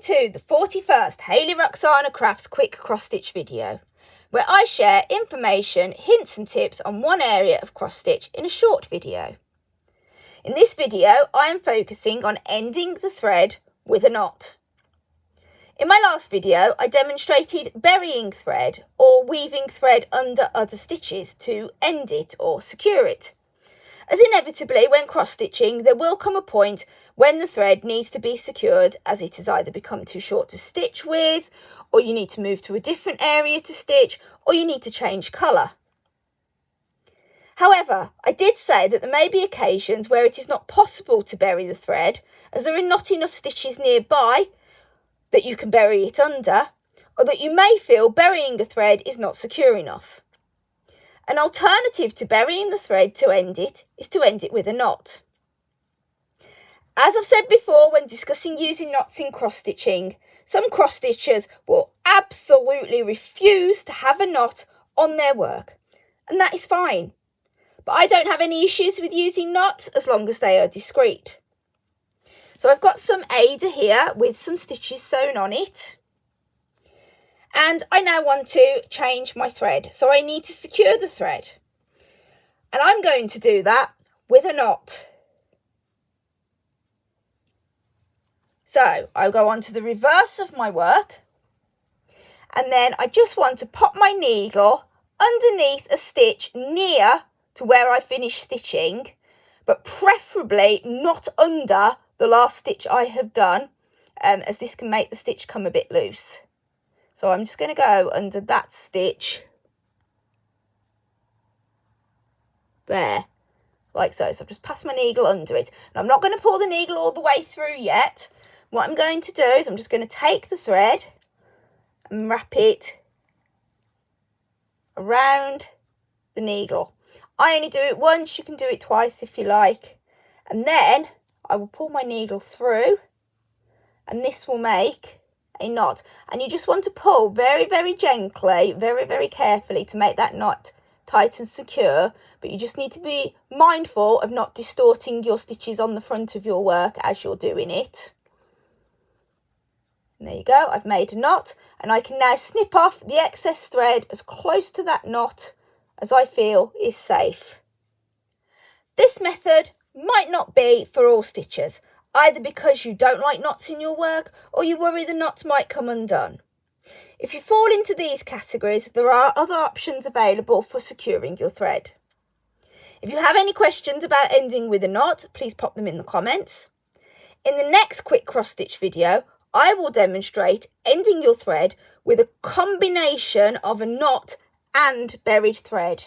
to the 41st Hayley-Roxanna Crafts Quick Cross Stitch video, where I share information, hints and tips on one area of cross stitch in a short video. In this video, I am focusing on ending the thread with a knot. In my last video, I demonstrated burying thread or weaving thread under other stitches to end it or secure it. As inevitably, when cross-stitching, there will come a point when the thread needs to be secured as it has either become too short to stitch with, or you need to move to a different area to stitch, or you need to change colour. However, I did say that there may be occasions where it is not possible to bury the thread, as there are not enough stitches nearby that you can bury it under, or that you may feel burying a thread is not secure enough. An alternative to burying the thread to end it is to end it with a knot. As I've said before when discussing using knots in cross-stitching, some cross-stitchers will absolutely refuse to have a knot on their work, and that is fine. But I don't have any issues with using knots as long as they are discreet. So I've got some Aida here with some stitches sewn on it. And I now want to change my thread, so I need to secure the thread. And I'm going to do that with a knot. So I'll go on to the reverse of my work, and then I just want to pop my needle underneath a stitch near to where I finish stitching, but preferably not under the last stitch I have done, as this can make the stitch come a bit loose. So I'm just going to go under that stitch there, like so. So I've just passed my needle under it. And I'm not going to pull the needle all the way through yet. What I'm going to do is I'm just going to take the thread and wrap it around the needle. I only do it once, you can do it twice if you like. And then I will pull my needle through, and this will make a knot. And you just want to pull very, very gently, very, very carefully to make that knot tight and secure. But you just need to be mindful of not distorting your stitches on the front of your work as you're doing it. And there you go, I've made a knot, and I can now snip off the excess thread as close to that knot as I feel is safe. This method might not be for all stitchers, either because you don't like knots in your work or you worry the knots might come undone. If you fall into these categories, there are other options available for securing your thread. If you have any questions about ending with a knot, please pop them in the comments. In the next quick cross stitch video, I will demonstrate ending your thread with a combination of a knot and buried thread.